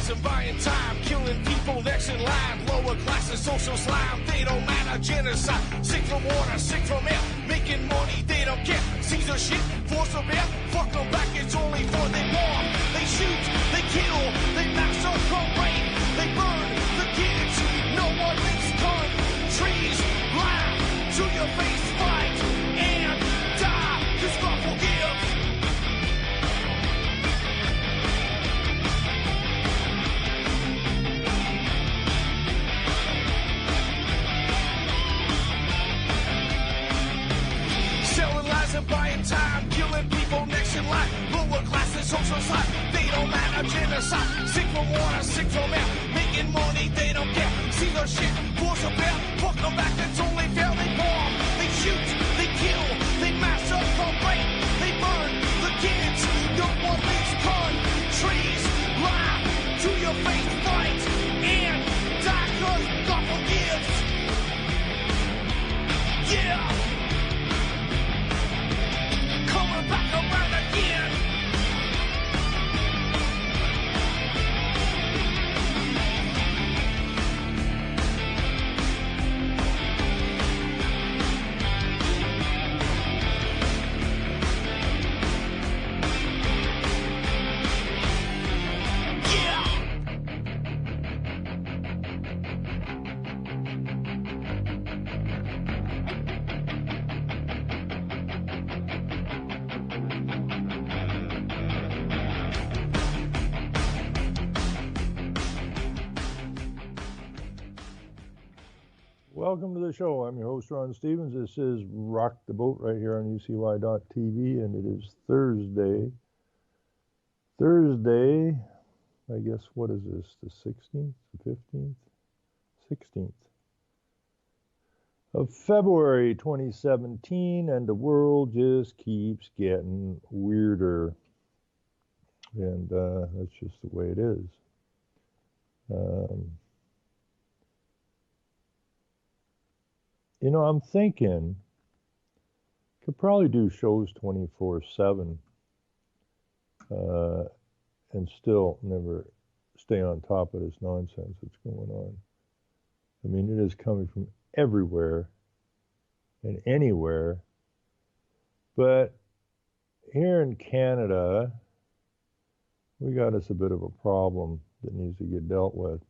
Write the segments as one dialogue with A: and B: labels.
A: Centralizing, buying time, killing people next in line. Lower classes, social slime, they don't matter. Genocide, sick from water, sick from air. Making money, they don't care. Caesar shit, force of air. Fuck them back, it's only for they war. They shoot, they kill, they massacre, rape. They burn the kids, no one makes countries. Laugh to your face, fight and die, 'cause God forgives. Selling lies and buying time, killing people next in line. Lower classes, social slide, they don't matter. Genocide, sick from water, sick from air. Making money, they don't care. See their shit, force a bear. Fuck them back, it's only fair. They bomb, they shoot, they kill, they massacre, rape. They burn the kids, no one makes countries. Lie to your face, fight and die, 'cause God forgives. Yeah. Coming back around again.
B: Welcome to the show. I'm your host, Ron Stevens. This is Rock the Boat right here on UCY.tv, and it is Thursday. I guess, what is this, the 16th, the 15th? 16th of February 2017, and the world just keeps getting weirder. And that's just the way it is. You know, I'm thinking, could probably do shows 24/7 and still never stay on top of this nonsense that's going on. I mean, it is coming from everywhere and anywhere. But here in Canada, we got us a bit of a problem that needs to get dealt with.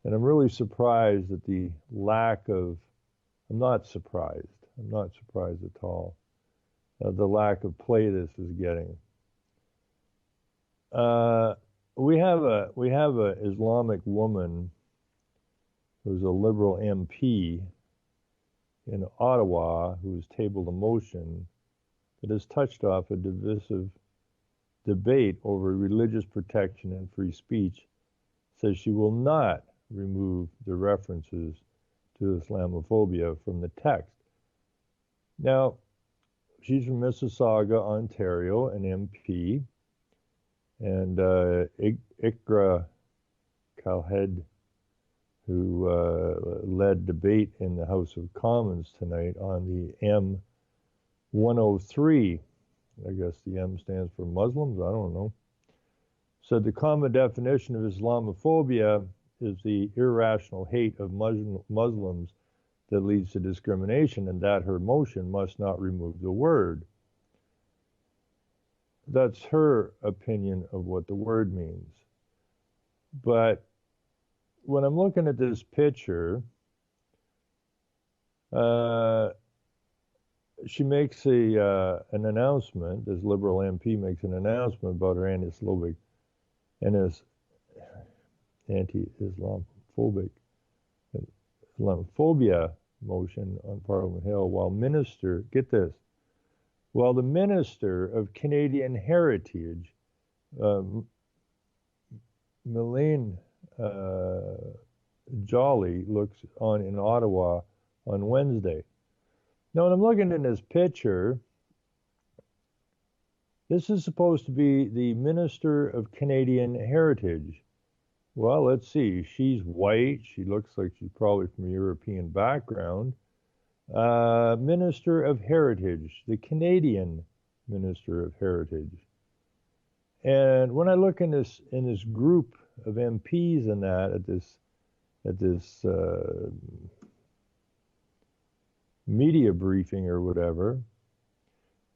B: And I'm really surprised at the lack of I'm not surprised at all. The lack of play this is getting. We have a Islamic woman who's a Liberal MP in Ottawa who has tabled a motion that has touched off a divisive debate over religious protection and free speech. Says she will not remove the references to Islamophobia from the text. Now, she's from Mississauga, Ontario, an MP, and Ikra Khaled, who led debate in the House of Commons tonight on the M103. I guess the M stands for Muslims, I don't know. Said the common definition of Islamophobia is the irrational hate of Muslims that leads to discrimination, and that her motion must not remove the word. That's her opinion of what the word means. But when I'm looking at this picture, she makes an announcement, this Liberal MP makes an announcement about her anti-Islamic anti-Islamophobic Islamophobia motion on Parliament Hill, while the Minister of Canadian Heritage, Mylene Jolly, looks on in Ottawa on Wednesday. Now, when I'm looking at this picture, this is supposed to be the Minister of Canadian Heritage. Well, let's see. She's white. She looks like she's probably from a European background. Minister of Heritage, the Canadian Minister of Heritage. And when I look in this group of MPs and that at this media briefing or whatever,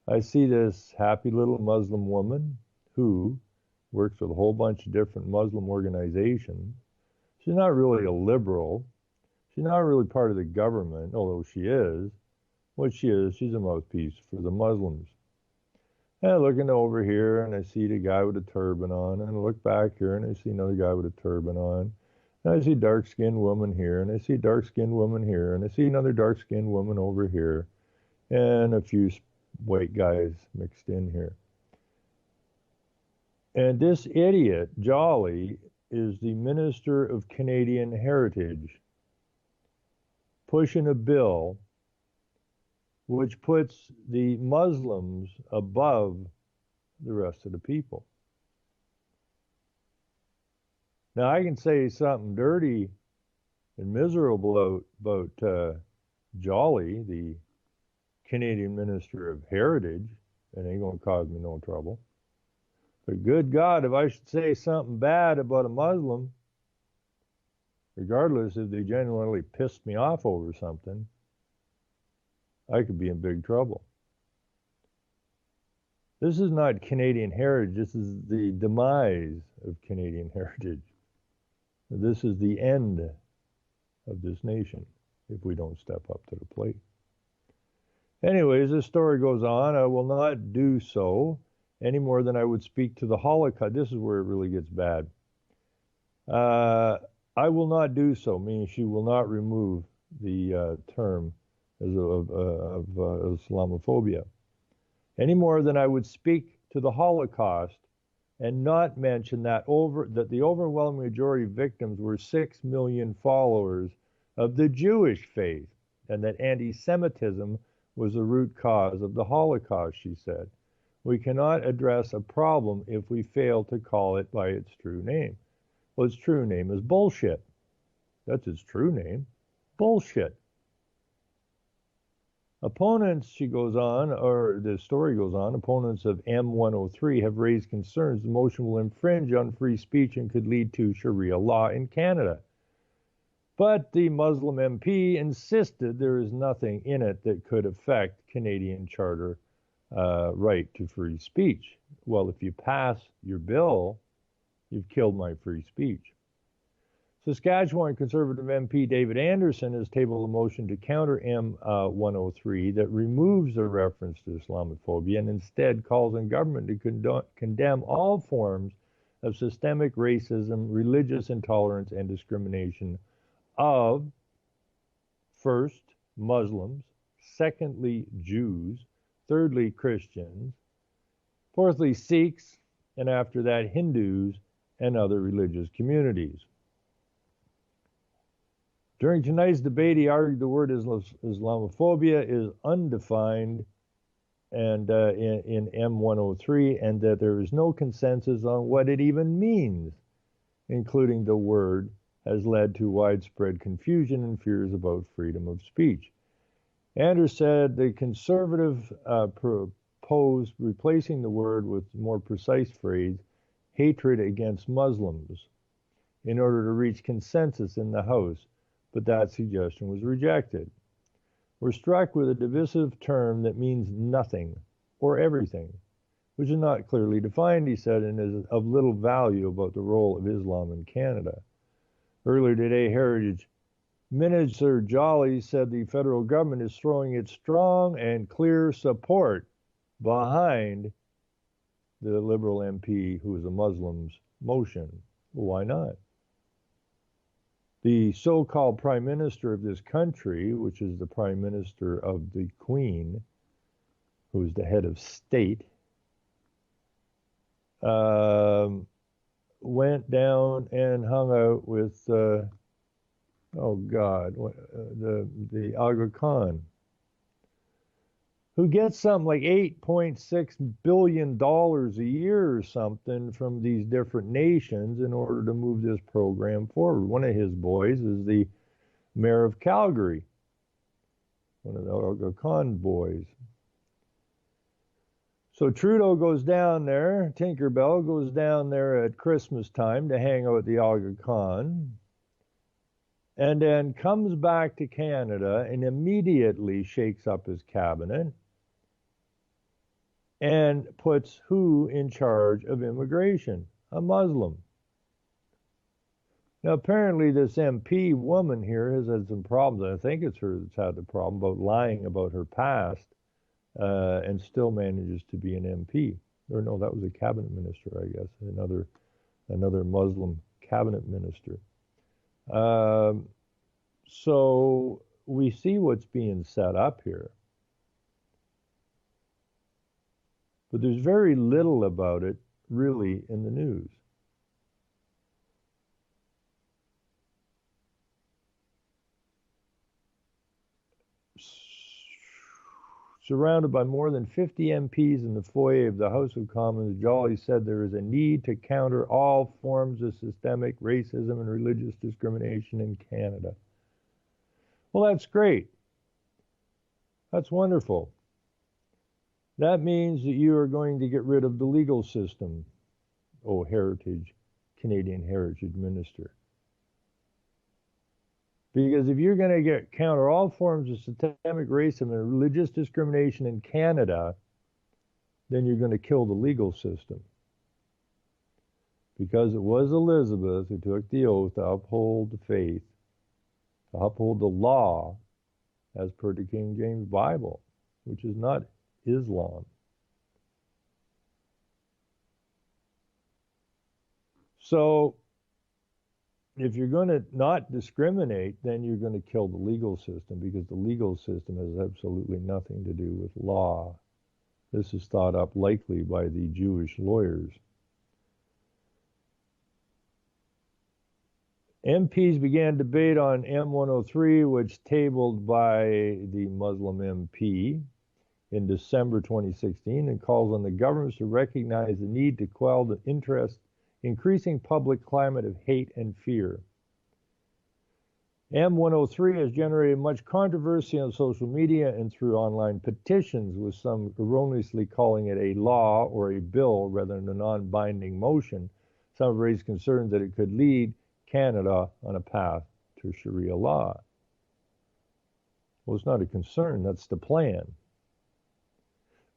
B: I see this happy little Muslim woman who works with a whole bunch of different Muslim organizations. She's not really a liberal. She's not really part of the government, although she is. What she is, she's a mouthpiece for the Muslims. And I look over here and I see the guy with a turban on, and I look back here and I see another guy with a turban on. And I see dark-skinned woman here, and I see dark-skinned woman here, and I see another dark-skinned woman over here, and a few white guys mixed in here. And this idiot, Jolly, is the Minister of Canadian Heritage, pushing a bill which puts the Muslims above the rest of the people. Now, I can say something dirty and miserable about Jolly, the Canadian Minister of Heritage, and it ain't going to cause me no trouble. But good God, if I should say something bad about a Muslim, regardless if they genuinely pissed me off over something, I could be in big trouble. This is not Canadian heritage. This is the demise of Canadian heritage. This is the end of this nation if we don't step up to the plate. Anyways, this story goes on. I will not do so any more than I would speak to the Holocaust. This is where it really gets bad. I will not do so, meaning she will not remove the term of Islamophobia, any more than I would speak to the Holocaust and not mention that the overwhelming majority of victims were 6 million followers of the Jewish faith, and that anti-Semitism was the root cause of the Holocaust, she said. We cannot address a problem if we fail to call it by its true name. Well, its true name is bullshit. That's its true name. Bullshit. Opponents, she goes on, or the story goes on, opponents of M103 have raised concerns the motion will infringe on free speech and could lead to Sharia law in Canada. But the Muslim MP insisted there is nothing in it that could affect Canadian Charter right to free speech. Well, if you pass your bill, you've killed my free speech. Saskatchewan Conservative MP David Anderson has tabled a motion to counter M103 that removes the reference to Islamophobia and instead calls on government to condemn all forms of systemic racism, religious intolerance, and discrimination of, first, Muslims, secondly, Jews, thirdly, Christians, fourthly, Sikhs, and after that, Hindus and other religious communities. During tonight's debate, he argued the word Islamophobia is undefined and in M103, and that there is no consensus on what it even means, including the word has led to widespread confusion and fears about freedom of speech. Anders said the Conservative proposed replacing the word with more precise phrase, hatred against Muslims, in order to reach consensus in the House, but that suggestion was rejected. We're struck with a divisive term that means nothing or everything, which is not clearly defined, he said, and is of little value about the role of Islam in Canada. Earlier today, Heritage Minister Jolly said the federal government is throwing its strong and clear support behind the Liberal MP who is a Muslim's motion. Well, why not? The so-called prime minister of this country, which is the prime minister of the Queen, who is the head of state, went down and hung out with, the Aga Khan, who gets something like $8.6 billion a year or something from these different nations in order to move this program forward. One of his boys is the mayor of Calgary, one of the Aga Khan boys. So Trudeau goes down there, Tinkerbell goes down there at Christmas time to hang out at the Aga Khan, and then comes back to Canada and immediately shakes up his cabinet and puts who in charge of immigration? A Muslim. Now, apparently this MP woman here has had some problems. I think it's her that's had the problem about lying about her past and still manages to be an MP. Or no, that was a cabinet minister, I guess, another Muslim cabinet minister. So we see what's being set up here. But there's very little about it really in the news. Surrounded by more than 50 MPs in the foyer of the House of Commons, Jolly said there is a need to counter all forms of systemic racism and religious discrimination in Canada. Well, that's great. That's wonderful. That means that you are going to get rid of the legal system, oh, Canadian Heritage Minister. Because if you're going to counter all forms of systemic racism and religious discrimination in Canada, then you're going to kill the legal system. Because it was Elizabeth who took the oath to uphold the faith, to uphold the law as per the King James Bible, which is not Islam. So if you're going to not discriminate, then you're going to kill the legal system, because the legal system has absolutely nothing to do with law. This is thought up likely by the Jewish lawyers. MPs began debate on M103, which tabled by the Muslim MP in December 2016, and calls on the governments to recognize the need to quell the increasing public climate of hate and fear. M103 has generated much controversy on social media and through online petitions, with some erroneously calling it a law or a bill rather than a non-binding motion. Some have raised concerns that it could lead Canada on a path to Sharia law. Well, it's not a concern, that's the plan.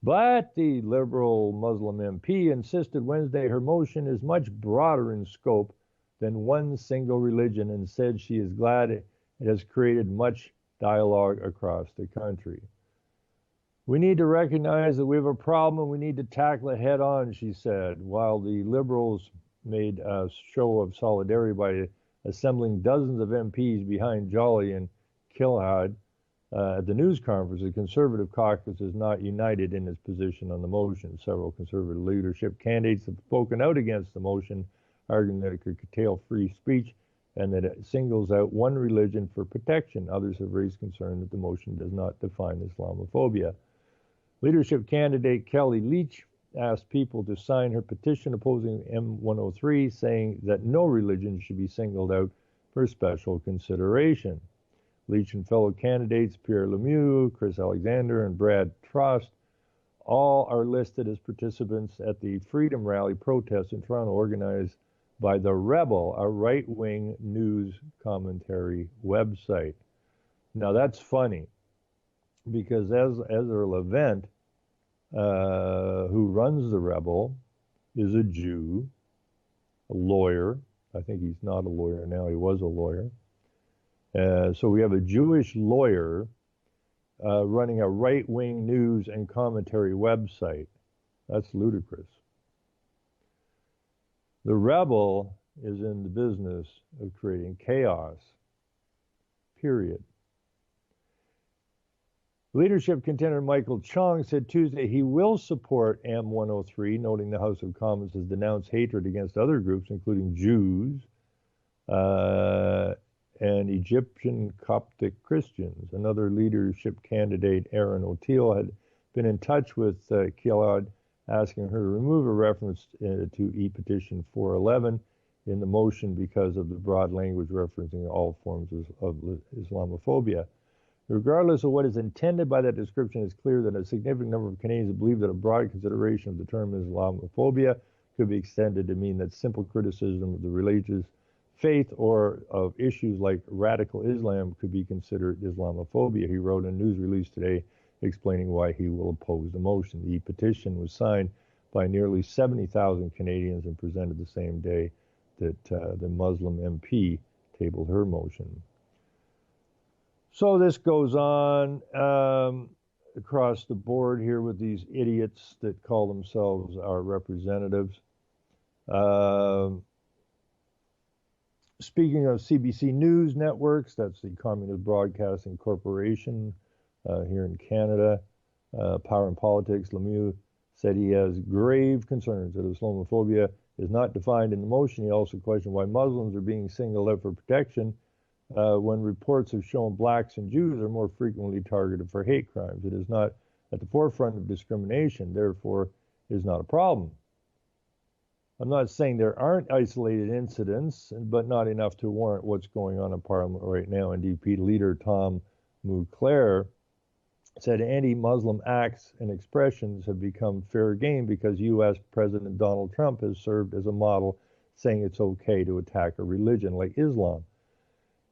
B: But the Liberal Muslim MP insisted Wednesday her motion is much broader in scope than one single religion, and said she is glad it has created much dialogue across the country. We need to recognize that we have a problem and we need to tackle it head on, she said, while the Liberals made a show of solidarity by assembling dozens of MPs behind Jolly and Kilhad. At the news conference, the Conservative caucus is not united in its position on the motion. Several Conservative leadership candidates have spoken out against the motion, arguing that it could curtail free speech and that it singles out one religion for protection. Others have raised concern that the motion does not define Islamophobia. Leadership candidate Kelly Leitch asked people to sign her petition opposing M103, saying that no religion should be singled out for special consideration. Leitch and fellow candidates Pierre Lemieux, Chris Alexander, and Brad Trost all are listed as participants at the Freedom Rally protest in Toronto, organized by The Rebel, a right-wing news commentary website. Now that's funny, because Ezra Levant, who runs The Rebel, is a Jew, a lawyer. I think he's not a lawyer now, he was a lawyer. So we have a Jewish lawyer running a right-wing news and commentary website. That's ludicrous. The Rebel is in the business of creating chaos, period. Leadership contender Michael Chong said Tuesday he will support M103, noting the House of Commons has denounced hatred against other groups, including Jews, and Egyptian Coptic Christians. Another leadership candidate, Aaron O'Teal, had been in touch with Kilhad, asking her to remove a reference to e-petition 411 in the motion because of the broad language referencing all forms of Islamophobia. Regardless of what is intended by that description, it's clear that a significant number of Canadians believe that a broad consideration of the term Islamophobia could be extended to mean that simple criticism of the religious faith or of issues like radical Islam could be considered Islamophobia. He wrote in a news release today explaining why he will oppose the motion. The petition was signed by nearly 70,000 Canadians and presented the same day that the Muslim MP tabled her motion. So this goes on across the board here with these idiots that call themselves our representatives. Speaking of CBC News networks, that's the Communist Broadcasting Corporation here in Canada. Power and Politics, Lemieux said he has grave concerns that Islamophobia is not defined in the motion. He also questioned why Muslims are being singled out for protection when reports have shown blacks and Jews are more frequently targeted for hate crimes. It is not at the forefront of discrimination, therefore is not a problem. I'm not saying there aren't isolated incidents, but not enough to warrant what's going on in Parliament right now. NDP leader Tom Mulcair said anti-Muslim acts and expressions have become fair game because U.S. President Donald Trump has served as a model, saying it's okay to attack a religion like Islam.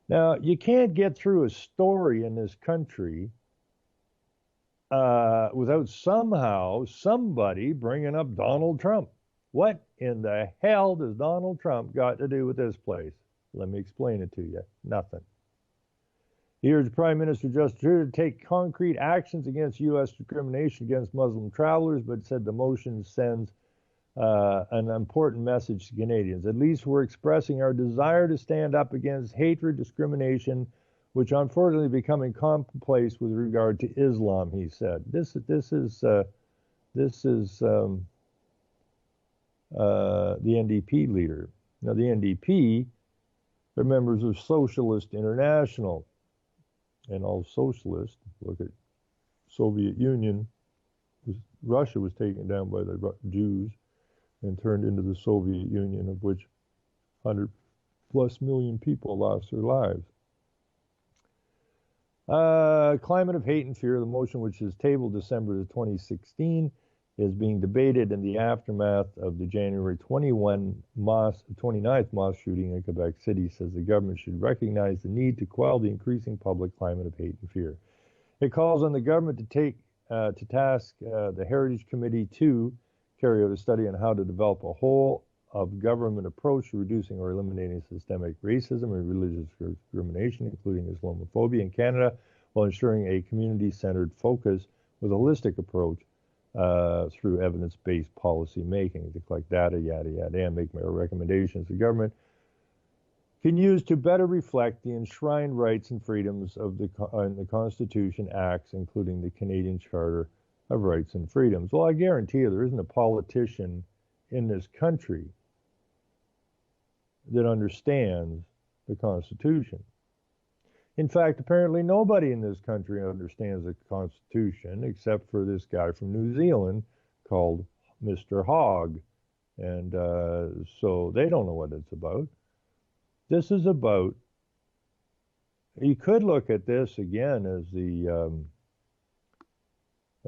B: Now, you can't get through a story in this country without somehow somebody bringing up Donald Trump. What in the hell does Donald Trump got to do with this place? Let me explain it to you. Nothing. He urged Prime Minister Justin Trudeau to take concrete actions against U.S. discrimination against Muslim travelers, but said the motion sends an important message to Canadians. At least we're expressing our desire to stand up against hatred, discrimination, which unfortunately is becoming commonplace with regard to Islam, he said. This is the NDP leader. Now, the NDP are members of Socialist International. And all socialists, look at Soviet Union, Russia was taken down by the Jews and turned into the Soviet Union, of which 100+ million people lost their lives. Climate of hate and fear, the motion which is tabled December of 2016, is being debated in the aftermath of the January 29th mosque shooting in Quebec City, says the government should recognize the need to quell the increasing public climate of hate and fear. It calls on the government to take to task the Heritage Committee to carry out a study on how to develop a whole of government approach to reducing or eliminating systemic racism and religious discrimination, including Islamophobia in Canada, while ensuring a community-centered focus with a holistic approach through evidence-based policy making, to collect data, yada, yada, and make recommendations the government can use to better reflect the enshrined rights and freedoms of the Constitution acts, including the Canadian Charter of Rights and Freedoms. Well, I guarantee you there isn't a politician in this country that understands the Constitution. In fact, apparently nobody in this country understands the Constitution except for this guy from New Zealand called Mr. Hogg. And so they don't know what it's about. This is about, you could look at this again as the,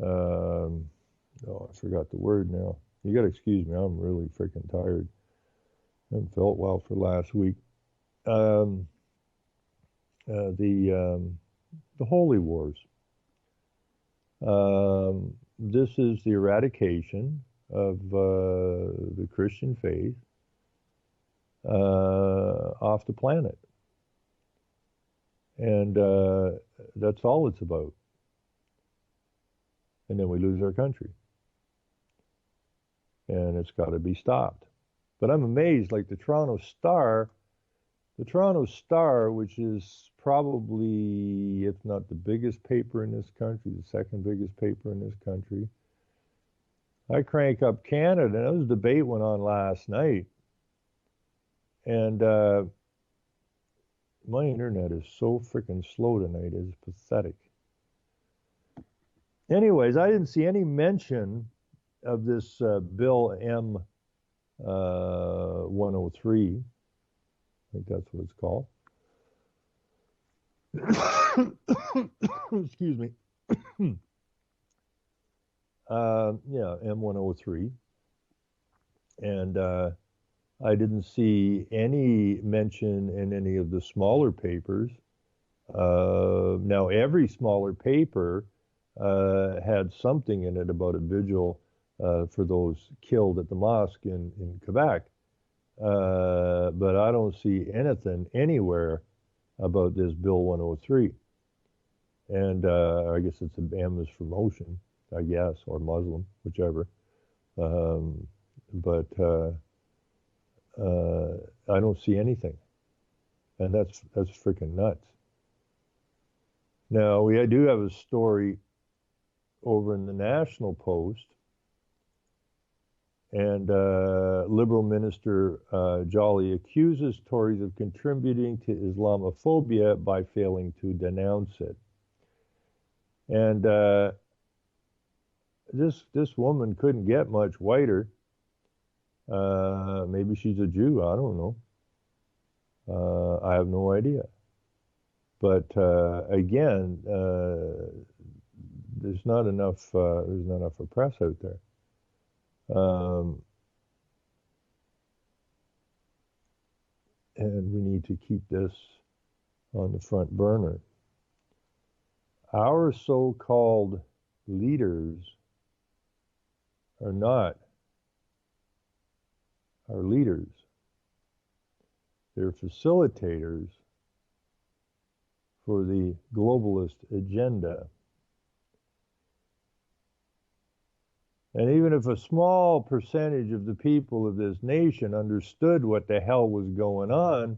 B: oh, I forgot the word now. You got to excuse me, I'm really freaking tired. I haven't felt well for last week. The Holy Wars. This is the eradication of the Christian faith off the planet. And that's all it's about. And then we lose our country. And it's got to be stopped. But I'm amazed, like the Toronto Star, which is probably, if not the biggest paper in this country, the second biggest paper in this country. I crank up Canada, and there was a debate went on last night. And my internet is so freaking slow tonight, it's pathetic. Anyways, I didn't see any mention of this Bill M 103. I think that's what it's called. Excuse me. Yeah, M103. And I didn't see any mention in any of the smaller papers. Now, every smaller paper had something in it about a vigil for those killed at the mosque in Quebec. But I don't see anything anywhere about this Bill 103. And I guess it's a M is for motion, I guess, or Muslim, whichever. But I don't see anything, and that's freaking nuts. Now we do have a story over in the National Post, and Liberal Minister Jolly accuses Tories of contributing to Islamophobia by failing to denounce it. And this woman couldn't get much whiter. Maybe she's a Jew. I don't know. I have no idea. But again, there's not enough. There's not enough press out there. And we need to keep this on the front burner. Our so-called leaders are not our leaders. They're facilitators for the globalist agenda. And even if a small percentage of the people of this nation understood what the hell was going on,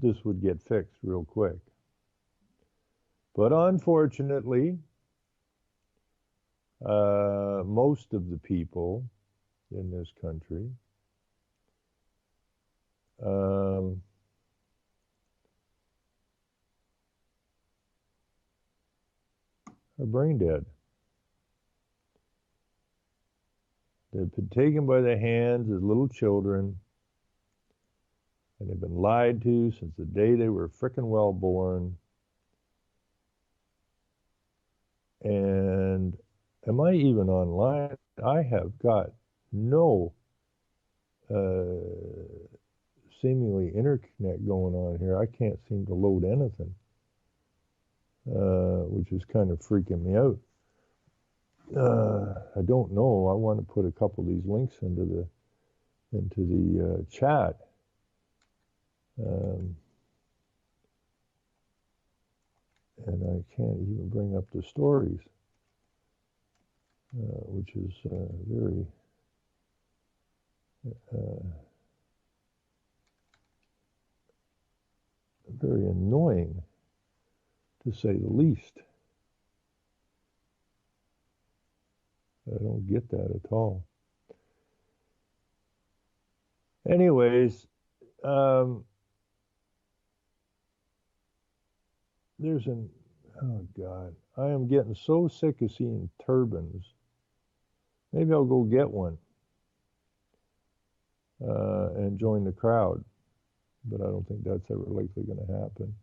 B: this would get fixed real quick. But unfortunately, most of the people in this country are brain dead. They've been taken by the hands as little children, and they've been lied to since the day they were frickin' well born. And am I even online? I have got no seemingly interconnect going on here. I can't seem to load anything, which is kind of freaking me out. I don't know. I want to put a couple of these links into the chat. And I can't even bring up the stories, which is very very annoying, to say the least. I don't get that at all. Anyways, oh God, I am getting so sick of seeing turbans. Maybe I'll go get one and join the crowd, but I don't think that's ever likely going to happen.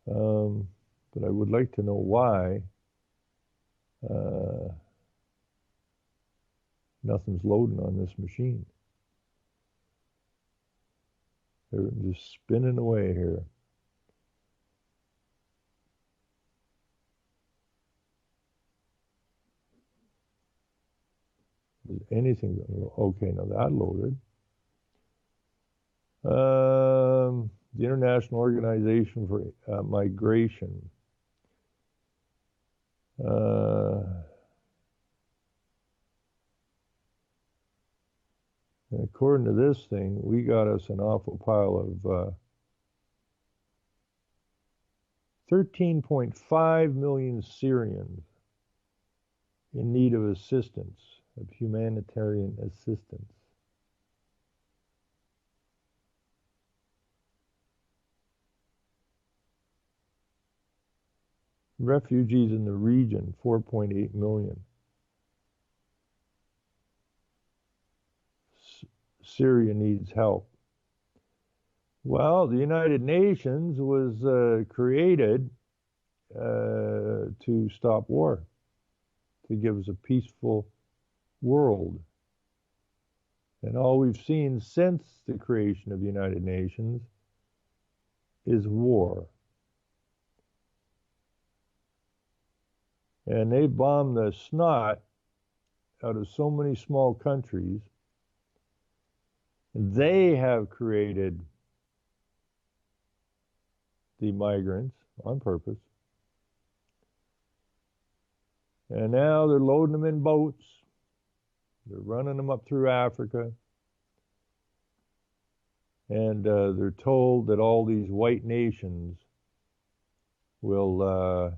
B: But I would like to know why nothing's loading on this machine. They're just spinning away here. Is anything going to go? Okay, now that loaded. The International Organization for Migration. And according to this thing, we got us an awful pile of 13.5 million Syrians in need of assistance, of humanitarian assistance. Refugees in the region, 4.8 million. Syria needs help. Well, the United Nations was created to stop war, to give us a peaceful world. And all we've seen since the creation of the United Nations is war. And they bombed the snot out of so many small countries. They have created the migrants on purpose. And now they're loading them in boats. They're running them up through Africa. And they're told that all these white nations will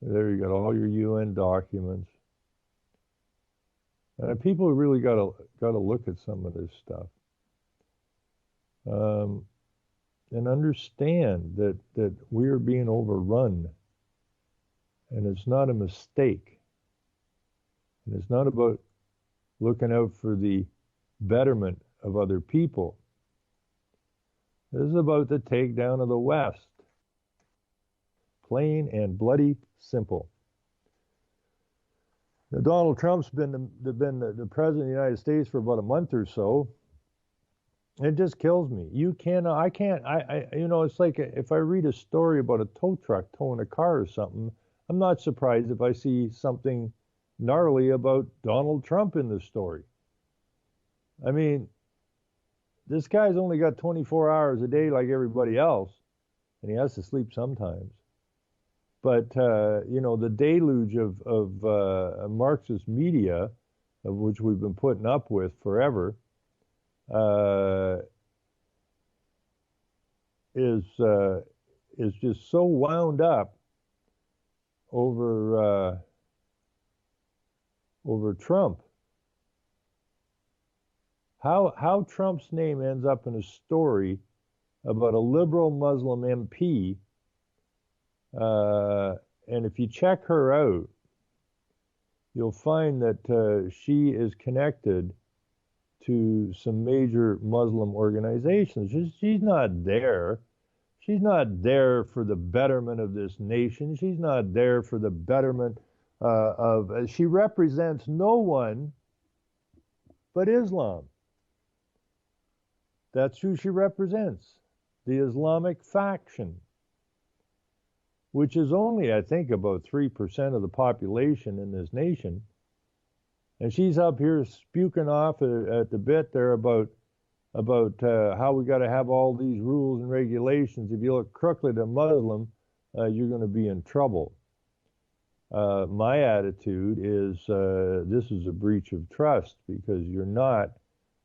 B: there you got all your UN documents. And people really got to look at some of this stuff. And understand that we are being overrun, and it's not a mistake. And it's not about looking out for the betterment of other people. This is about the takedown of the West. Plain and bloody simple. Now, Donald Trump's been the president of the United States for about a month or so. It just kills me. It's like if I read a story about a tow truck towing a car or something, I'm not surprised if I see something gnarly about Donald Trump in the story. I mean, this guy's only got 24 hours a day like everybody else, and he has to sleep sometimes. But, the deluge of Marxist media, of which we've been putting up with forever, is just so wound up over Trump. How Trump's name ends up in a story about a liberal Muslim MP, and if you check her out, you'll find that she is connected to some major Muslim organizations. She's not there. She's not there for the betterment of this nation. She's not there for the betterment she represents no one but Islam. That's who she represents, the Islamic faction, which is only, I think, about 3% of the population in this nation. And she's up here spuking off at the bit there about how we got to have all these rules and regulations. If you look crookedly at a Muslim, you're going to be in trouble. My attitude is this is a breach of trust, because you're not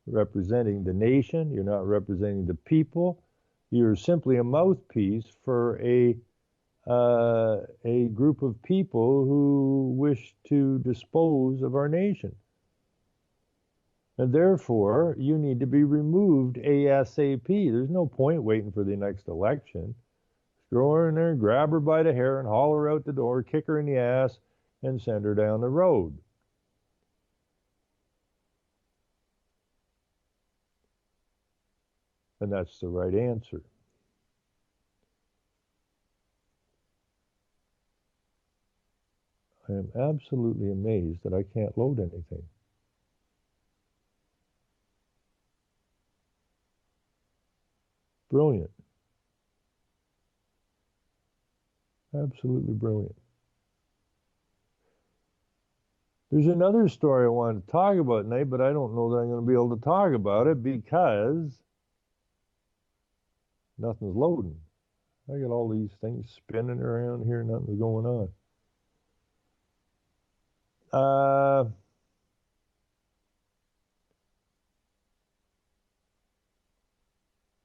B: representing the nation, you're not representing the people, you're simply a mouthpiece for a group of people who wish to dispose of our nation. And therefore, you need to be removed ASAP. There's no point waiting for the next election. Throw her in there, grab her by the hair, and haul her out the door, kick her in the ass, and send her down the road. And that's the right answer. I am absolutely amazed that I can't load anything. Brilliant. Absolutely brilliant. There's another story I wanted to talk about tonight, but I don't know that I'm going to be able to talk about it because nothing's loading. I got all these things spinning around here, nothing's going on.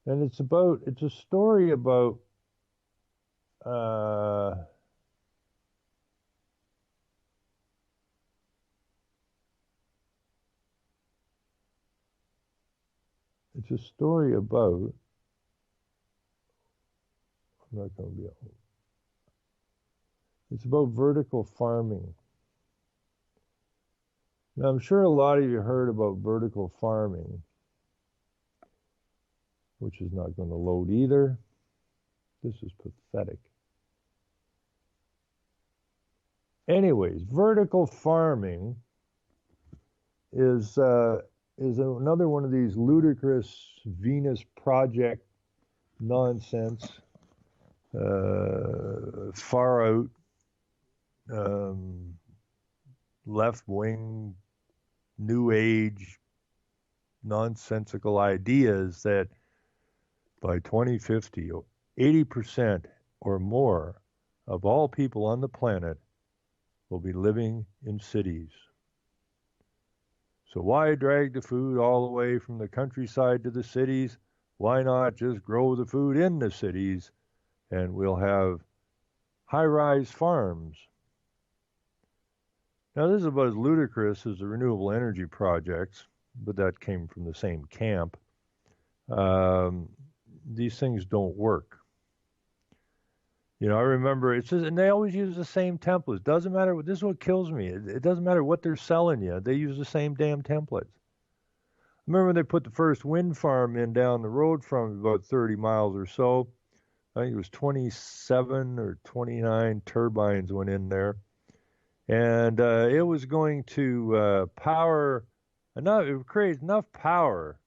B: And it's a story about it's a story about, I'm not going to be able, it's about vertical farming. Now, I'm sure a lot of you heard about vertical farming, which is not going to load either. This is pathetic. Anyways, vertical farming is another one of these ludicrous Venus Project nonsense, far out, left wing, new age, nonsensical ideas that by 2050, 80% or more of all people on the planet will be living in cities. So why drag the food all the way from the countryside to the cities? Why not just grow the food in the cities and we'll have high-rise farms? Now, this is about as ludicrous as the renewable energy projects, but that came from the same camp. These things don't work. You know, I remember it's just, and they always use the same templates. Doesn't matter. This is what kills me. It doesn't matter what they're selling you. They use the same damn templates. I remember when they put the first wind farm in down the road from about 30 miles or so. I think it was 27 or 29 turbines went in there, and it was going to power enough. It would create enough power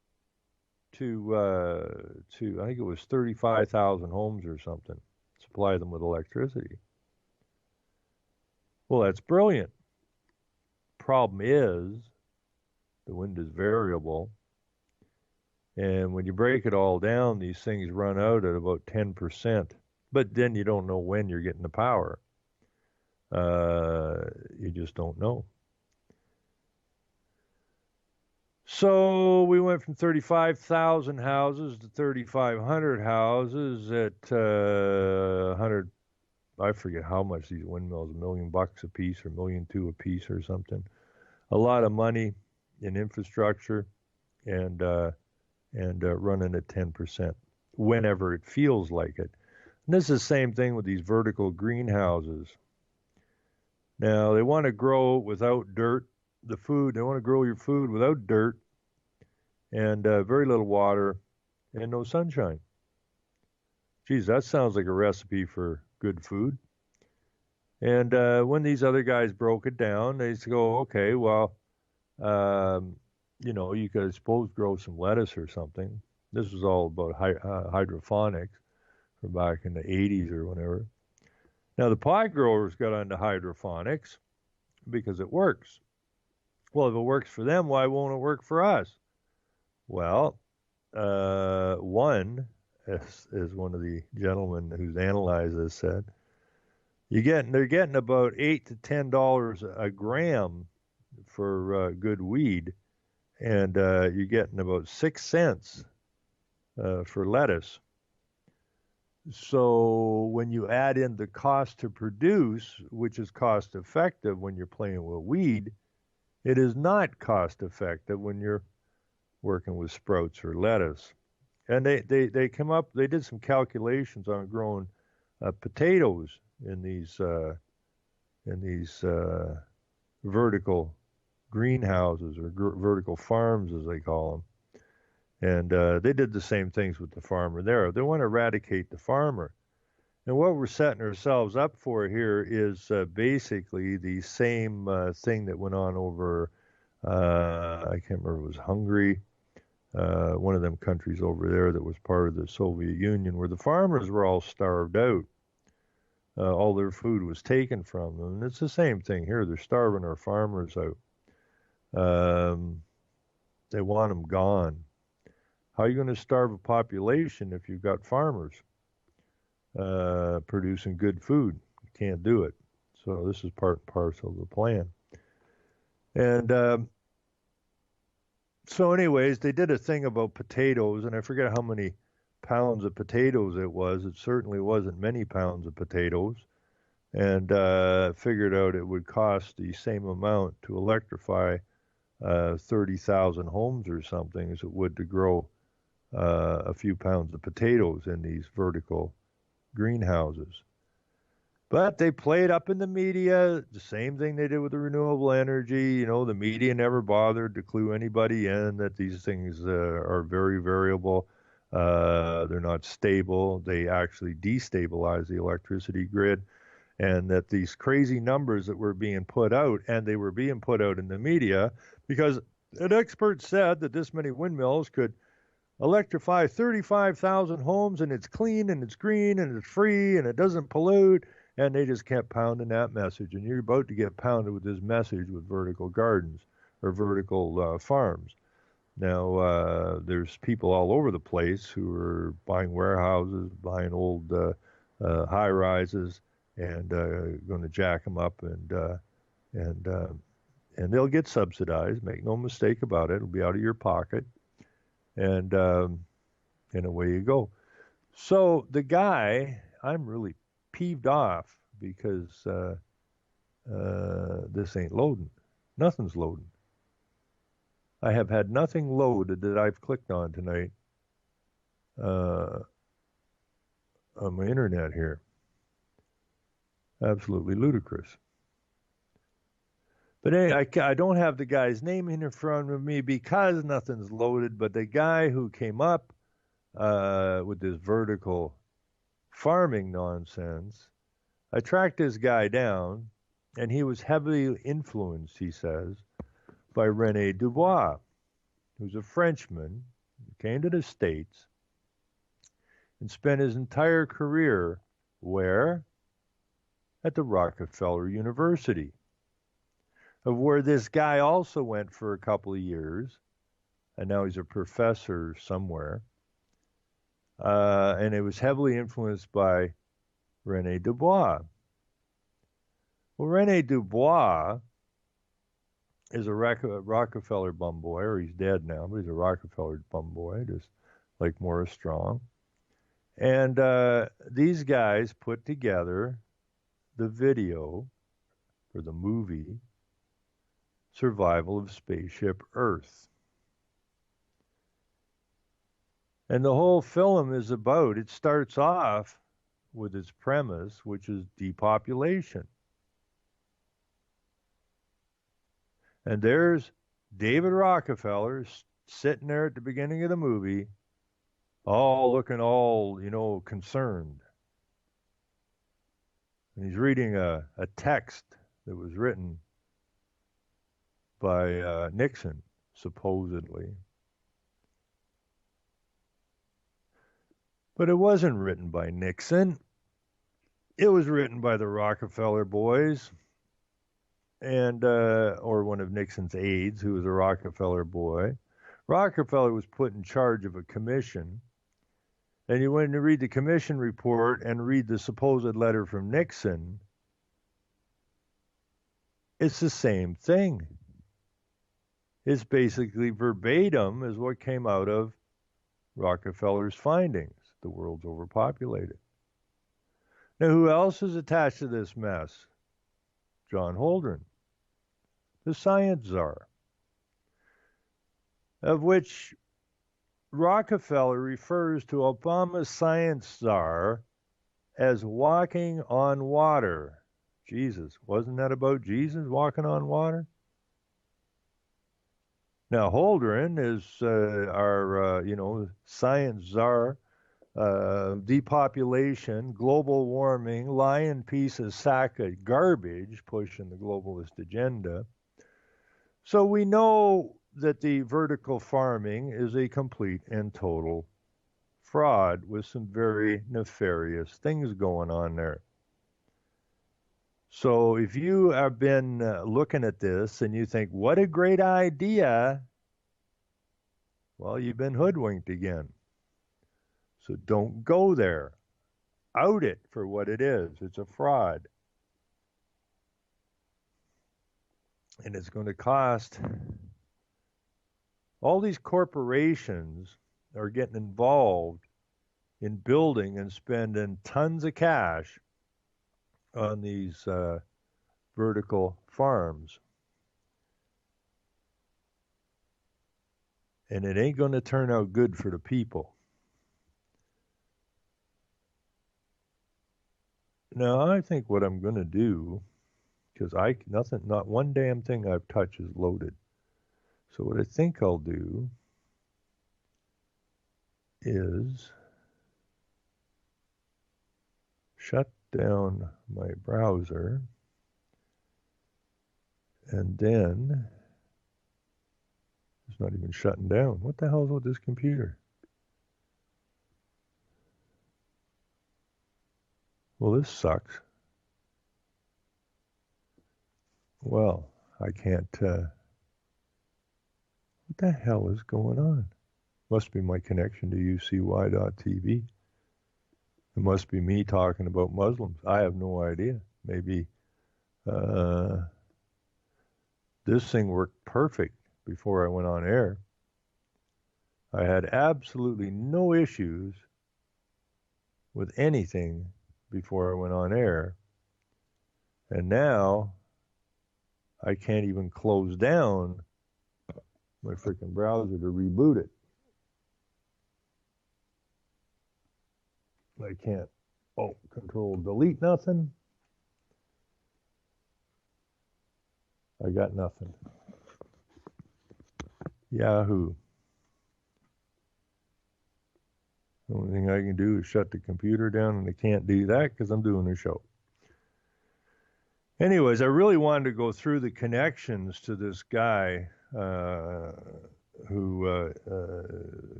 B: to I think it was 35,000 homes or something. Supply them with electricity. Well, that's brilliant. Problem is, the wind is variable, and when you break it all down, these things run out at about 10%. But then you don't know when you're getting the power. You just don't know. So we went from 35,000 houses to 3,500 houses at 100. I forget how much these windmills, $1 million a piece or $1.2 million a piece or something. A lot of money in infrastructure and running at 10% whenever it feels like it. And this is the same thing with these vertical greenhouses. Now they want to grow without dirt. The food, they want to grow your food without dirt and very little water and no sunshine. Geez, that sounds like a recipe for good food. And when these other guys broke it down, they go, okay, well, you know, you could, I suppose, grow some lettuce or something. This was all about hydroponics from back in the 80s or whenever. Now, the pot growers got onto hydroponics because it works. Well, if it works for them, why won't it work for us? Well, one, as one of the gentlemen who's analyzed this said, they're getting about $8 to $10 a gram for good weed, and you're getting about 6 cents for lettuce. So when you add in the cost to produce, which is cost effective when you're playing with weed, it is not cost effective when you're working with sprouts or lettuce. And they did some calculations on growing potatoes in these vertical greenhouses or vertical farms, as they call them. And they did the same things with the farmer there. They want to eradicate the farmer. And what we're setting ourselves up for here is basically the same thing that went on over, I can't remember, it was Hungary, one of them countries over there that was part of the Soviet Union, where the farmers were all starved out. All their food was taken from them. And it's the same thing here. They're starving our farmers out. They want them gone. How are you going to starve a population if you've got farmers producing good food? You can't do it. So this is part and parcel of the plan. And so anyways, they did a thing about potatoes, and I forget how many pounds of potatoes it was. It certainly wasn't many pounds of potatoes. And figured out it would cost the same amount to electrify 30,000 homes or something as it would to grow a few pounds of potatoes in these vertical greenhouses. But they played up in the media the same thing they did with the renewable energy. The media never bothered to clue anybody in that these things are very variable. They're not stable. They actually destabilize the electricity grid, and that these crazy numbers that were being put out, and they were being put out in the media because an expert said that this many windmills could electrify 35,000 homes, and it's clean and it's green and it's free and it doesn't pollute. And they just kept pounding that message. And you're about to get pounded with this message with vertical gardens or vertical farms. Now, there's people all over the place who are buying warehouses, buying old high rises, and going to jack them up, and they'll get subsidized. Make no mistake about it; it'll be out of your pocket, and away you go. So the guy, I'm really peeved off because this ain't loading. Nothing's loading. I have had nothing loaded that I've clicked on tonight on my internet here. Absolutely ludicrous. But anyway, I don't have the guy's name in front of me because nothing's loaded, but the guy who came up with this vertical farming nonsense, I tracked this guy down, and he was heavily influenced, he says, by Rene Dubois, who's a Frenchman who came to the States and spent his entire career where? At the Rockefeller University, of where this guy also went for a couple of years, and now he's a professor somewhere. And it was heavily influenced by Rene Dubois. Well, Rene Dubois is a Rockefeller bum boy, or he's dead now, but he's a Rockefeller bum boy, just like Morris Strong. And these guys put together the video for the movie Survival of Spaceship Earth. And the whole film is about, it starts off with its premise, which is depopulation. And there's David Rockefeller sitting there at the beginning of the movie, all looking all, concerned. And he's reading a text that was written by Nixon, supposedly. But it wasn't written by Nixon. It was written by the Rockefeller boys, and or one of Nixon's aides, who was a Rockefeller boy. Rockefeller was put in charge of a commission, and you went to read the commission report and read the supposed letter from Nixon. It's the same thing. It's basically verbatim as what came out of Rockefeller's findings. The world's overpopulated. Now, who else is attached to this mess? John Holdren, the science czar, of which Rockefeller refers to Obama's science czar as walking on water. Jesus, wasn't that about Jesus walking on water? Now, Holdren is our, science czar, depopulation, global warming, lying piece of sack of garbage pushing the globalist agenda. So we know that the vertical farming is a complete and total fraud with some very nefarious things going on there. So if you have been looking at this and you think, what a great idea, well, you've been hoodwinked again. So don't go there. Out it for what it is. It's a fraud. And it's going to cost. All these corporations are getting involved in building and spending tons of cash on these vertical farms. And it ain't going to turn out good for the people. Now I think what I'm going to do, because not one damn thing I've touched is loaded. So what I think I'll do is shut down my browser, and then it's not even shutting down. What the hell is with this computer? Well, this sucks. Well, I can't. What the hell is going on? Must be my connection to UCY.tv. It must be me talking about Muslims. I have no idea. Maybe this thing worked perfect before I went on air. I had absolutely no issues with anything before I went on air. And now I can't even close down my freaking browser to reboot it. I can't, control delete nothing. I got nothing. Yahoo. The only thing I can do is shut the computer down, and I can't do that because I'm doing a show. Anyways, I really wanted to go through the connections to this guy who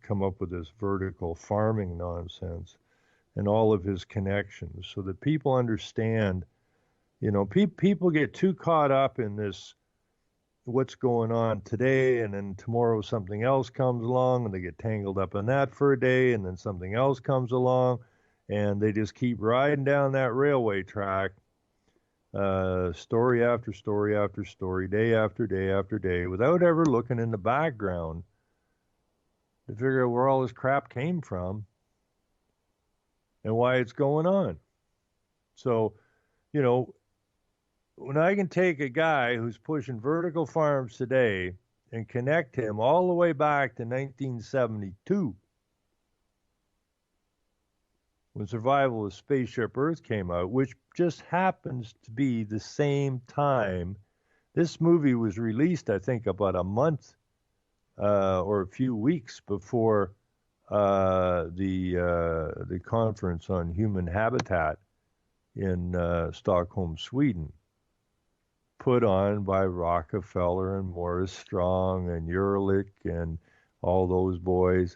B: come up with this vertical farming nonsense and all of his connections so that people understand, people get too caught up in this, what's going on today, and then tomorrow something else comes along and they get tangled up in that for a day, and then something else comes along and they just keep riding down that railway track, story after story after story, day after day after day, without ever looking in the background to figure out where all this crap came from and why it's going on. So, when I can take a guy who's pushing vertical farms today and connect him all the way back to 1972, when Survival of Spaceship Earth came out, which just happens to be the same time. This movie was released, I think, about a month or a few weeks before the conference on human habitat in Stockholm, Sweden, put on by Rockefeller and Morris Strong and Ehrlich and all those boys,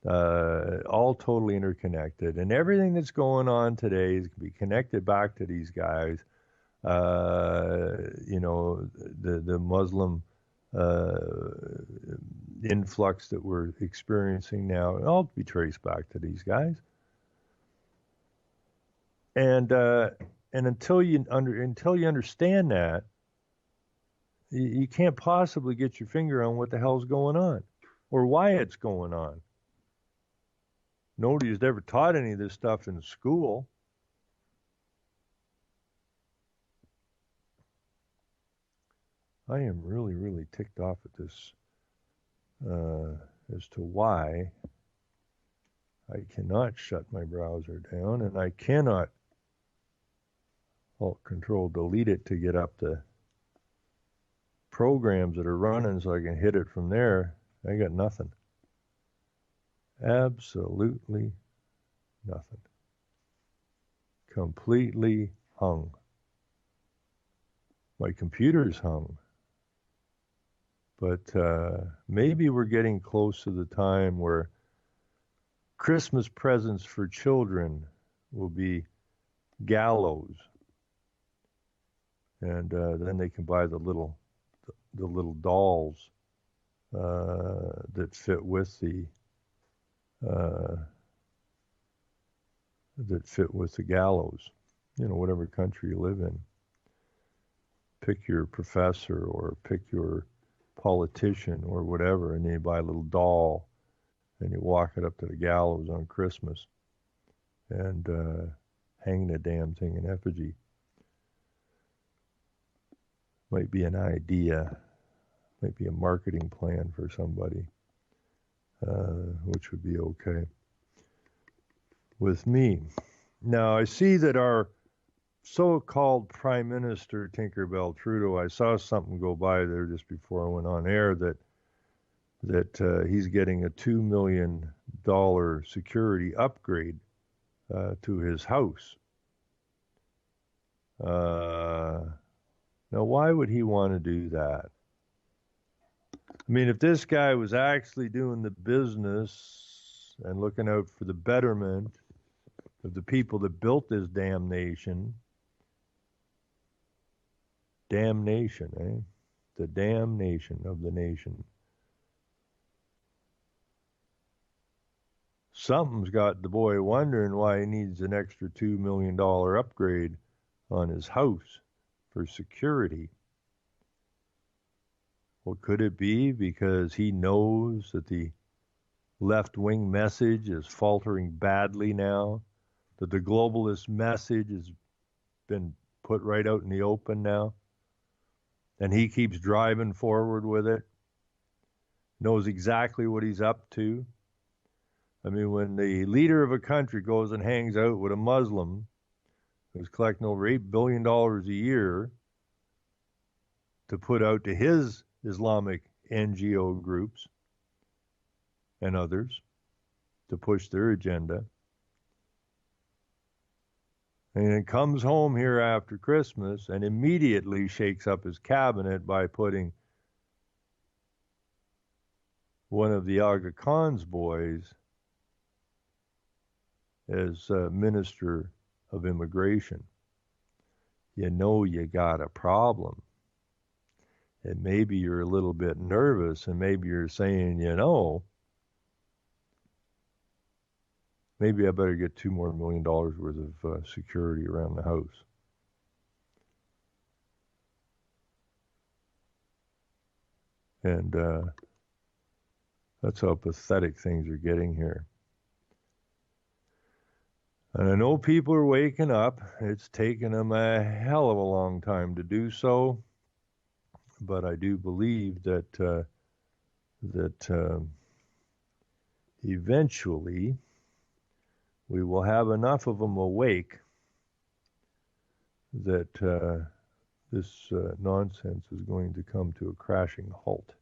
B: all totally interconnected. And everything that's going on today is going to be connected back to these guys. The Muslim influx that we're experiencing now, all be traced back to these guys. And until you understand that, you can't possibly get your finger on what the hell's going on or why it's going on. Nobody's ever taught any of this stuff in school. I am really, really ticked off at this as to why I cannot shut my browser down, and I cannot Alt-Control delete it to get up the programs that are running so I can hit it from there. I got nothing. Absolutely nothing. Completely hung. My computer's hung. But maybe we're getting close to the time where Christmas presents for children will be gallows. And then they can buy the little dolls that fit with the gallows. Whatever country you live in. Pick your professor or pick your politician or whatever, and then you buy a little doll and you walk it up to the gallows on Christmas and hang the damn thing in effigy. Might be an idea, might be a marketing plan for somebody, which would be okay with me. Now, I see that our so-called Prime Minister Tinkerbell Trudeau, I saw something go by there just before I went on air that he's getting a $2 million security upgrade to his house. Now, why would he want to do that? I mean, if this guy was actually doing the business and looking out for the betterment of the people that built this damnation, eh? The damnation of the nation. Something's got the boy wondering why he needs an extra $2 million upgrade on his house for security. Well, could it be because he knows that the left-wing message is faltering badly now, that the globalist message has been put right out in the open now, and he keeps driving forward with it, knows exactly what he's up to? I mean, when the leader of a country goes and hangs out with a Muslim who's collecting over $8 billion a year to put out to his Islamic NGO groups and others to push their agenda, and then comes home here after Christmas and immediately shakes up his cabinet by putting one of the Aga Khan's boys as Minister of Immigration, you know you got a problem. And maybe you're a little bit nervous, and maybe you're saying, maybe I better get $2 million worth of security around the house. And that's how pathetic things are getting here. And I know people are waking up. It's taken them a hell of a long time to do so. But I do believe that eventually we will have enough of them awake that this nonsense is going to come to a crashing halt,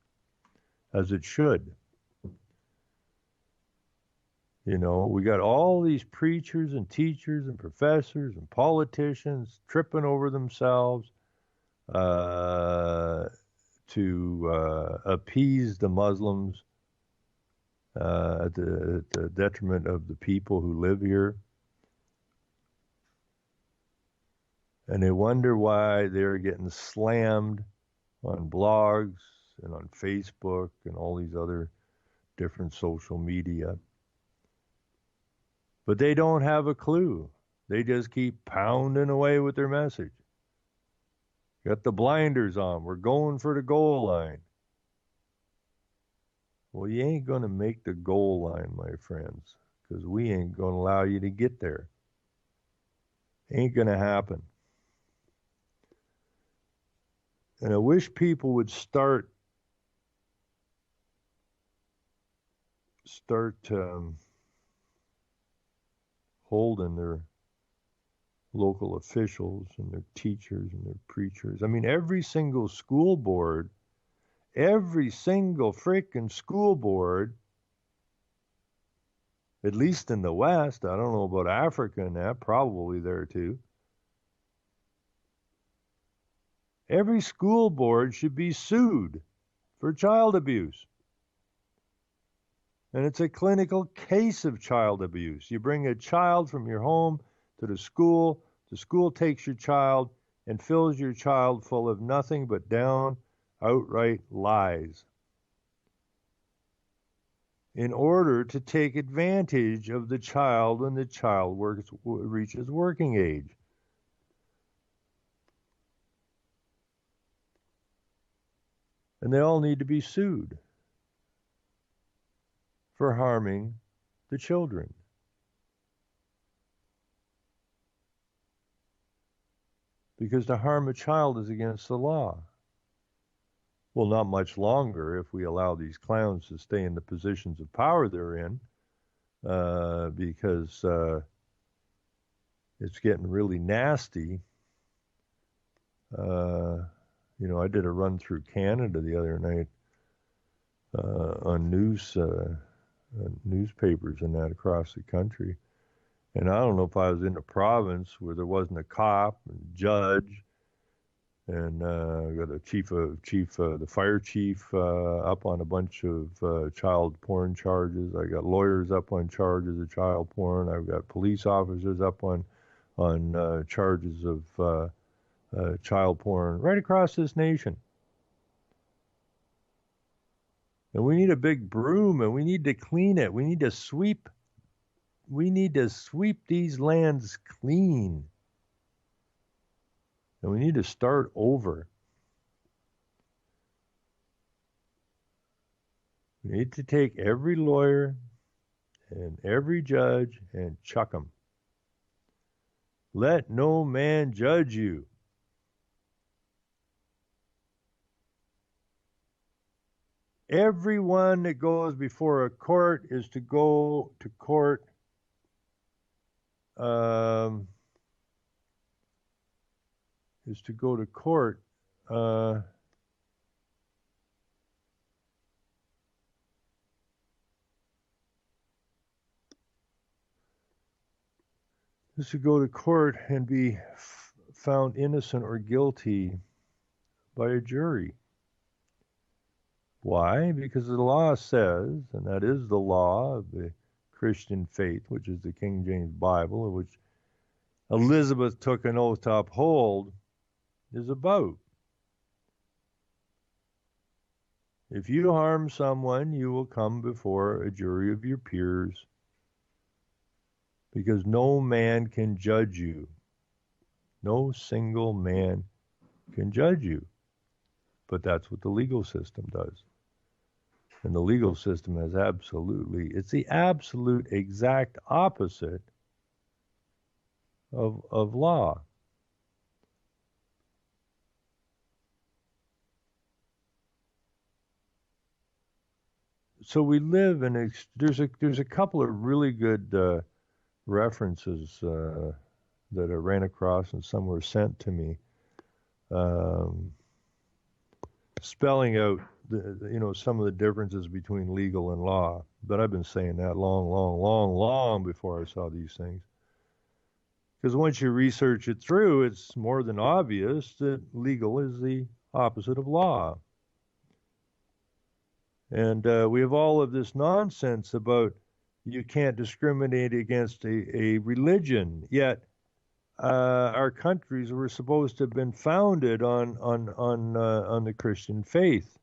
B: as it should. We got all these preachers and teachers and professors and politicians tripping over themselves to appease the Muslims at the detriment of the people who live here. And they wonder why they're getting slammed on blogs and on Facebook and all these other different social media. But they don't have a clue. They just keep pounding away with their message. Got the blinders on. We're going for the goal line. Well, you ain't going to make the goal line, my friends, because we ain't going to allow you to get there. Ain't going to happen. And I wish people would start holding their local officials and their teachers and their preachers. I mean, every single freaking school board, at least in the West, I don't know about Africa and that, probably there too. Every school board should be sued for child abuse. And it's a clinical case of child abuse. You bring a child from your home to the school takes your child and fills your child full of nothing but outright lies in order to take advantage of the child when the child reaches working age. And they all need to be sued for harming the children. Because to harm a child is against the law. Well, not much longer if we allow these clowns to stay in the positions of power they're in, because it's getting really nasty I did a run through Canada the other night on newspapers and that across the country. And I don't know if I was in a province where there wasn't a cop and judge, and I got a the fire chief up on a bunch of child porn charges. I got lawyers up on charges of child porn. I've got police officers up on charges of child porn right across this nation. And we need a big broom, and we need to clean it. We need to sweep these lands clean. And we need to start over. We need to take every lawyer and every judge and chuck them. Let no man judge you. Everyone that goes before a court is to go to court and be found innocent or guilty by a jury. Why? Because the law says, and that is the law of the Christian faith, which is the King James Bible, which Elizabeth took an oath to uphold, is about. If you harm someone, you will come before a jury of your peers, because no man can judge you. No single man can judge you. But that's what the legal system does. And the legal system is it's the absolute exact opposite of law. So we live in there's a couple of really good references that I ran across and some were sent to me, spelling out some of the differences between legal and law. But I've been saying that long before I saw these things. Because once you research it through, it's more than obvious that legal is the opposite of law. And we have all of this nonsense about you can't discriminate against a religion, yet our countries were supposed to have been founded on the Christian faith.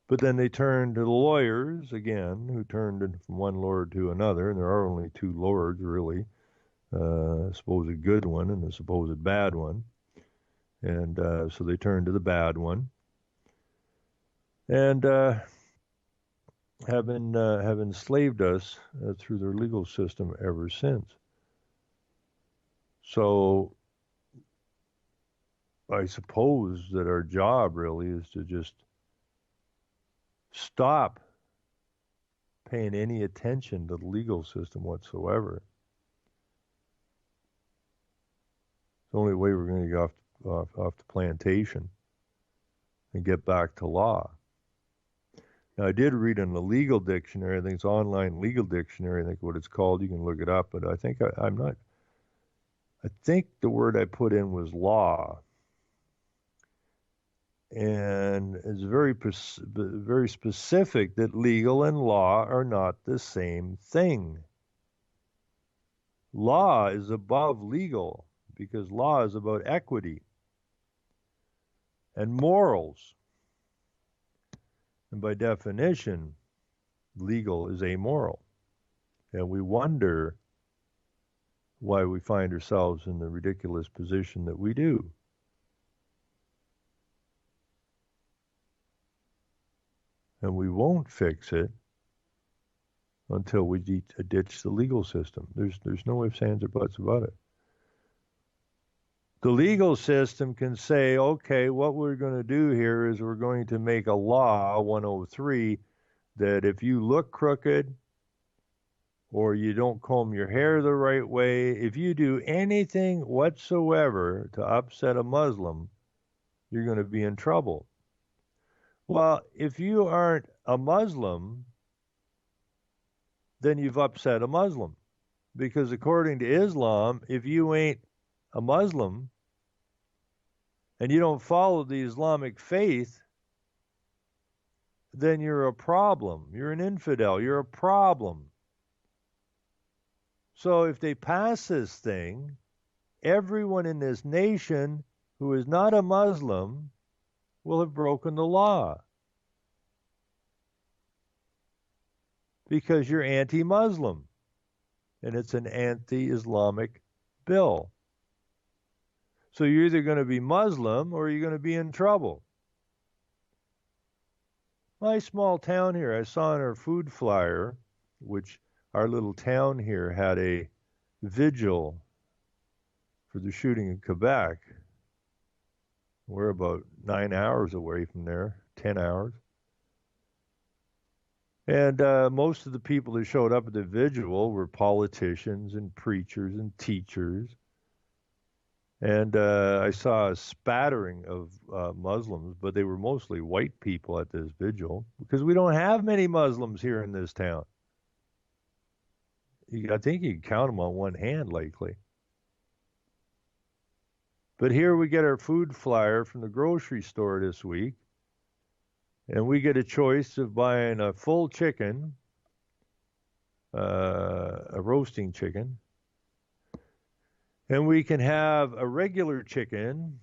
B: But then they turned to the lawyers again, who turned from one lord to another, and there are only two lords, really, a supposed good one and a supposed bad one. And so they turned to the bad one, and have enslaved us through their legal system ever since. So I suppose that our job really is to just stop paying any attention to the legal system whatsoever. It's the only way we're going to get off the plantation and get back to law. Now, I did read in the legal dictionary, I think it's online legal dictionary, I think what it's called, you can look it up, but I think I think the word I put in was law. And it's very specific that legal and law are not the same thing. Law is above legal because law is about equity and morals. And by definition, legal is amoral. And we wonder why we find ourselves in the ridiculous position that we do. And we won't fix it until we ditch the legal system. There's no ifs, ands, or buts about it. The legal system can say, okay, what we're going to do here is we're going to make a law, 103, that if you look crooked or you don't comb your hair the right way, if you do anything whatsoever to upset a Muslim, you're going to be in trouble. Well, if you aren't a Muslim, then you've upset a Muslim. Because according to Islam, if you ain't a Muslim and you don't follow the Islamic faith, then you're a problem. You're an infidel. You're a problem. So if they pass this thing, everyone in this nation who is not a Muslim will have broken the law. Because you're anti-Muslim. And it's an anti-Islamic bill. So you're either going to be Muslim or you're going to be in trouble. My small town here, I saw on our food flyer, which our little town here had a vigil for the shooting in Quebec. We're about 9 hours away from there, 10 hours. And most of the people that showed up at the vigil were politicians and preachers and teachers. And I saw a spattering of Muslims, but they were mostly white people at this vigil because we don't have many Muslims here in this town. I think you can count them on one hand, likely. But here we get our food flyer from the grocery store this week, and we get a choice of buying a full chicken, a roasting chicken, and we can have a regular chicken,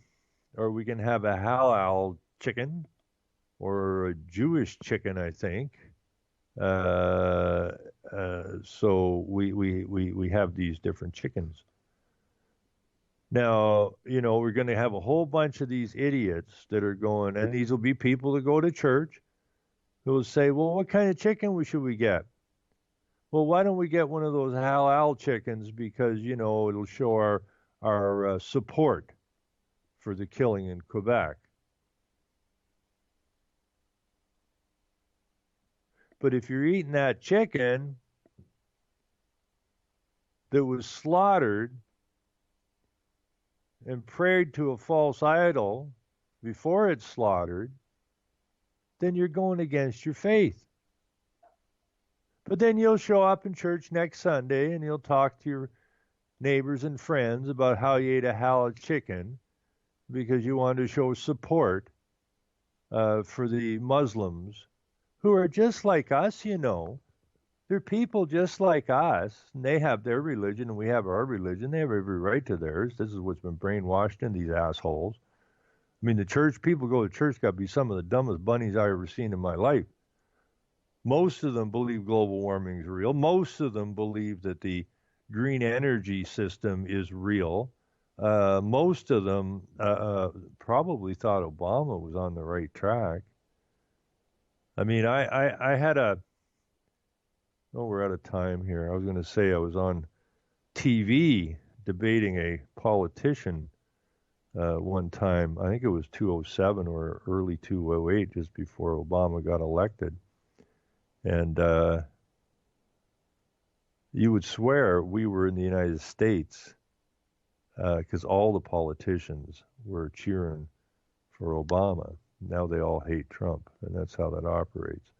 B: or we can have a halal chicken, or a Jewish chicken, I think. So we have these different chickens. Now, you know, we're going to have a whole bunch of these idiots that are going, and these will be people that go to church who will say, well, what kind of chicken should we get? Well, why don't we get one of those halal chickens because, you know, it'll show our support for the killing in Quebec. But if you're eating that chicken that was slaughtered and prayed to a false idol before it's slaughtered, then you're going against your faith. But then you'll show up in church next Sunday and you'll talk to your neighbors and friends about how you ate a halal chicken because you wanted to show support for the Muslims who are just like us, you know. They're people just like us, and they have their religion, and we have our religion. They have every right to theirs. This is what's been brainwashed in these assholes. I mean, the church, people go to church, got to be some of the dumbest bunnies I've ever seen in my life. Most of them believe global warming is real. Most of them believe that the green energy system is real. Most of them probably thought Obama was on the right track. I mean, I had a... Oh, we're out of time here. I was going to say I was on TV debating a politician one time. I think it was 2007 or early 2008, just before Obama got elected. And you would swear we were in the United States because all the politicians were cheering for Obama. Now they all hate Trump, and that's how that operates.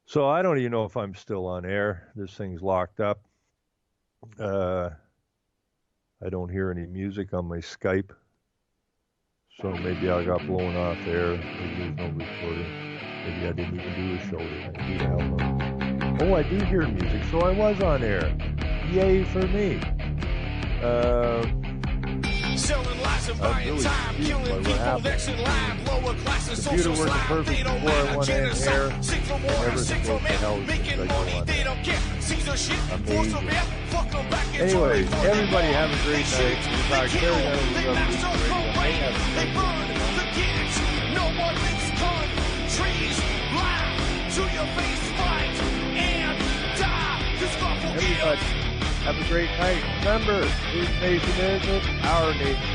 B: So I don't even know if I'm still on air. This thing's locked up. I don't hear any music on my Skype. So maybe I got blown off air. Maybe there's no recording. Maybe I didn't even do a show tonight. Who the hell knows? Oh, I do hear music, so I was on air. Yay for me.
A: Selling lies and buying time, killing people next in line, lower classes, social slide, they don't matter, genocide, sick from water, sick from air, making money, they don't care, Caesar shit, force them out, fuck them back and
B: anyways, everybody have a great night.
A: They kill, they master parade, they burn the kids, no one makes countries lie to your face, fight and die, cause God will give.
B: Have a great night. Remember, whose nation is it? Our nation.